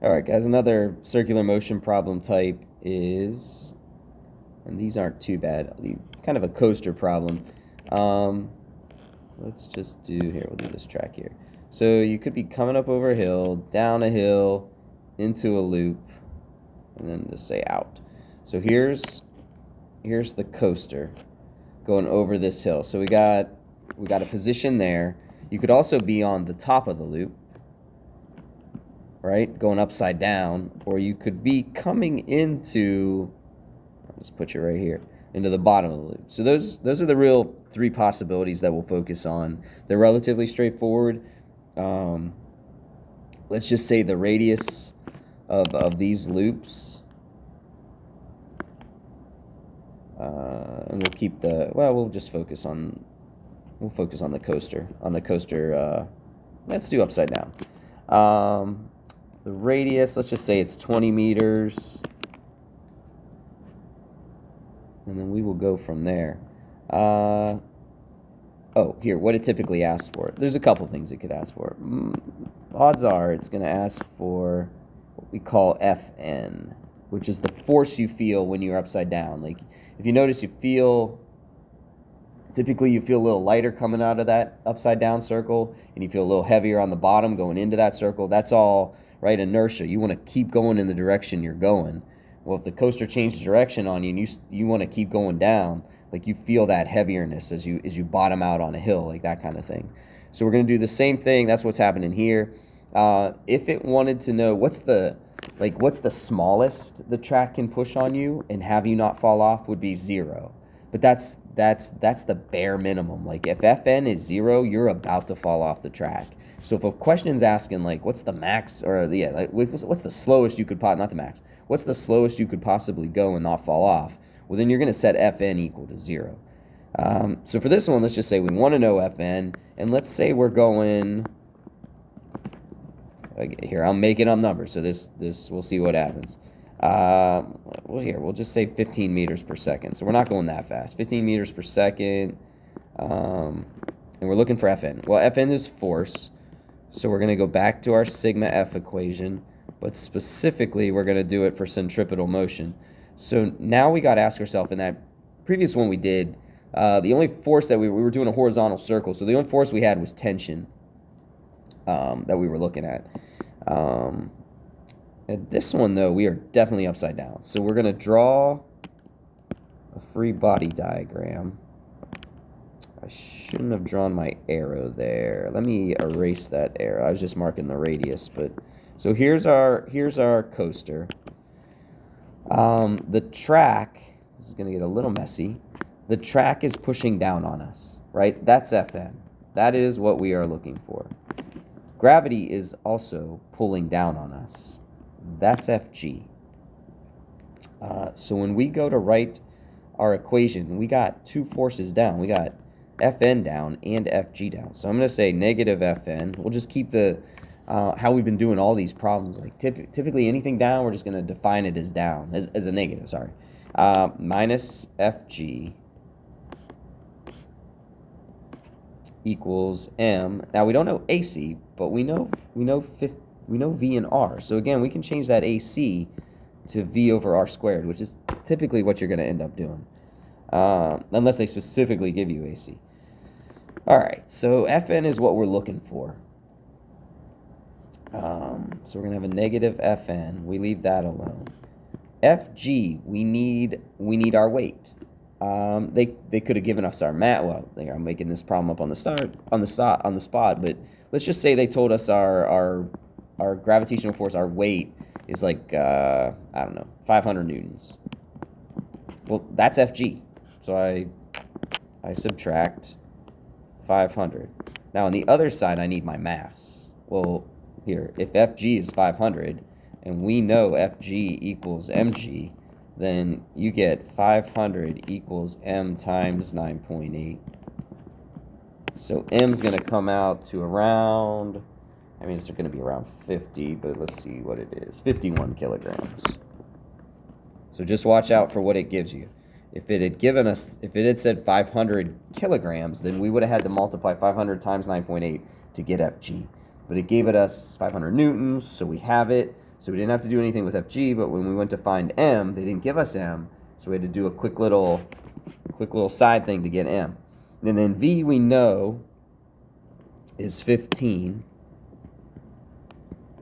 All right, guys, another circular motion problem type is, and these aren't too bad, kind of a coaster problem. Let's just do, here, we'll do this track here. So you could be coming up over a hill, down a hill, into a loop, and then just say out. So here's the coaster going over this hill. So we got a position there. You could also be on the top of the loop, right, going upside down, or you could be coming into, I'll just put you right here, into the bottom of the loop. So those are the real three possibilities that we'll focus on. They're relatively straightforward. Let's just say the radius of these loops, and we'll keep we'll just focus on the coaster. Let's do upside down. The radius, let's just say it's 20 meters. And then we will go from there. Here, what it typically asks for. There's a couple things it could ask for. Odds are it's going to ask for what we call Fn, which is the force you feel when you're upside down. Like, if you notice, typically you feel a little lighter coming out of that upside down circle, and you feel a little heavier on the bottom going into that circle. That's all, right, inertia. You want to keep going in the direction you're going. Well, if the coaster changes direction on you and you want to keep going down, like, you feel that heavierness as you bottom out on a hill, like that kind of thing. So we're going to do the same thing. That's what's happening here. If it wanted to know what's the smallest the track can push on you and have you not fall off, would be 0. But that's the bare minimum. Like, if Fn is 0, you're about to fall off the track. So if a question's asking, like, what's the max, or what's the slowest you could not the max, what's the slowest you could possibly go and not fall off? Well, then you're going to set Fn equal to 0. So for this one, let's just say we want to know Fn, and let's say we're going, here, I'm making up numbers, so this we'll see what happens. We'll just say 15 meters per second. So we're not going that fast. 15 meters per second, and we're looking for Fn. Well, Fn is force, so we're going to go back to our sigma F equation, but specifically we're going to do it for centripetal motion. So now we got to ask ourselves, in that previous one we did, the only force that we were doing a horizontal circle, so the only force we had was tension that we were looking at. At this one, though, we are definitely upside down. So we're going to draw a free body diagram. I shouldn't have drawn my arrow there. Let me erase that arrow. I was just marking the radius. So here's our coaster. The track, this is going to get a little messy. The track is pushing down on us, right? That's Fn. That is what we are looking for. Gravity is also pulling down on us. That's Fg. So when we go to write our equation, we got two forces down. We got Fn down and Fg down. So I'm going to say negative Fn. We'll just keep the how we've been doing all these problems. Like, typically anything down, we're just going to define it as down, as a negative, sorry. Minus Fg equals m. Now, we don't know AC, but we know V and R. So again, we can change that AC to V over R squared, which is typically what you're going to end up doing, unless they specifically give you AC. All right, so Fn is what we're looking for. So we're going to have a negative Fn. We leave that alone. Fg, we need our weight. They could have given us our mat. Well, I'm making this problem up on the spot, but let's just say they told us our gravitational force, our weight, is like, I don't know, 500 newtons. Well, that's Fg. So I subtract 500. Now, on the other side, I need my mass. Well, here, if Fg is 500, and we know Fg equals mg, then you get 500 equals m times 9.8. So m's going to come out to around, I mean, it's going to be around 50, but let's see what it is. 51 kilograms. So just watch out for what it gives you. If it had said 500 kilograms, then we would have had to multiply 500 times 9.8 to get Fg. But it gave it us 500 newtons, so we have it. So we didn't have to do anything with FG, but when we went to find M, they didn't give us M, so we had to do a quick little side thing to get M. And then V we know is 15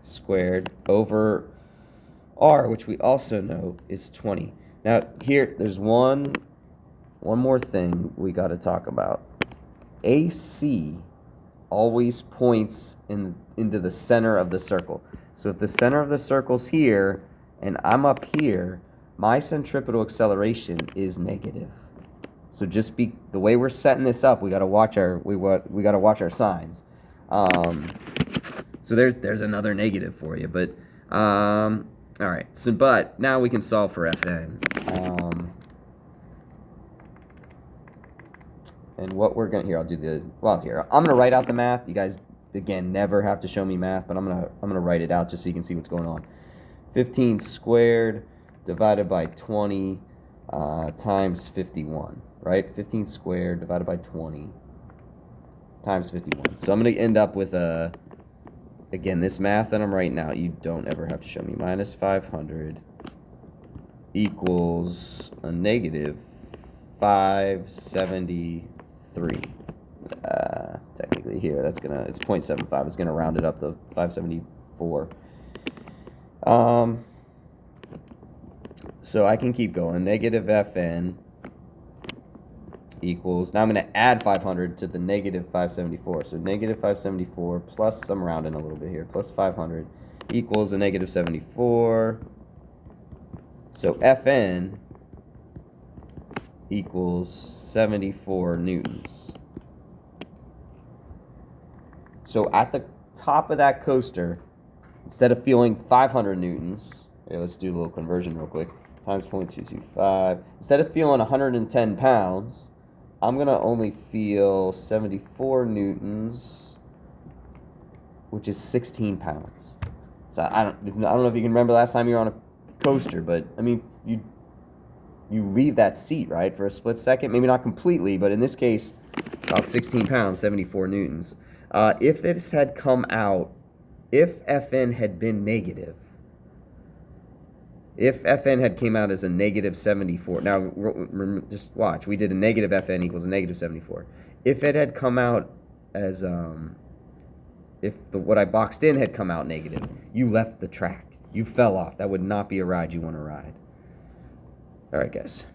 squared over R, which we also know is 20. Now here, there's one more thing we got to talk about. AC always points into the center of the circle. So if the center of the circle's here and I'm up here, my centripetal acceleration is negative. So just the way we're setting this up, we got to watch our signs. So there's another negative for you, but all right. So but now we can solve for Fn. And what we're gonna I'm gonna write out the math. You guys again never have to show me math, but I'm gonna write it out just so you can see what's going on. 15 squared divided by 20 times 51, right? 15 squared divided by 20 times 51. So I'm gonna end up with again, this math that I'm writing out, you don't ever have to show me. Minus 500 equals a negative 573. Technically here, it's 0.75. It's gonna round it up to 574. So I can keep going. Negative Fn equals, now I'm going to add 500 to the negative 574. So negative 574 plus, I'm rounding a little bit here, plus 500 equals a negative 74. So Fn equals 74 newtons. So at the top of that coaster, instead of feeling 500 newtons, here, let's do a little conversion real quick, times 0.225, instead of feeling 110 pounds, I'm going to only feel 74 newtons, which is 16 pounds. So I don't know if you can remember last time you were on a coaster, but I mean, you leave that seat, right, for a split second. Maybe not completely, but in this case, about 16 pounds, 74 newtons. If this had come out, if Fn had been negative, if Fn had came out as a negative 74, now just watch, we did a negative Fn equals a negative 74. If it had come out as, what I boxed in had come out negative, you left the track. You fell off. That would not be a ride you want to ride. All right, guys.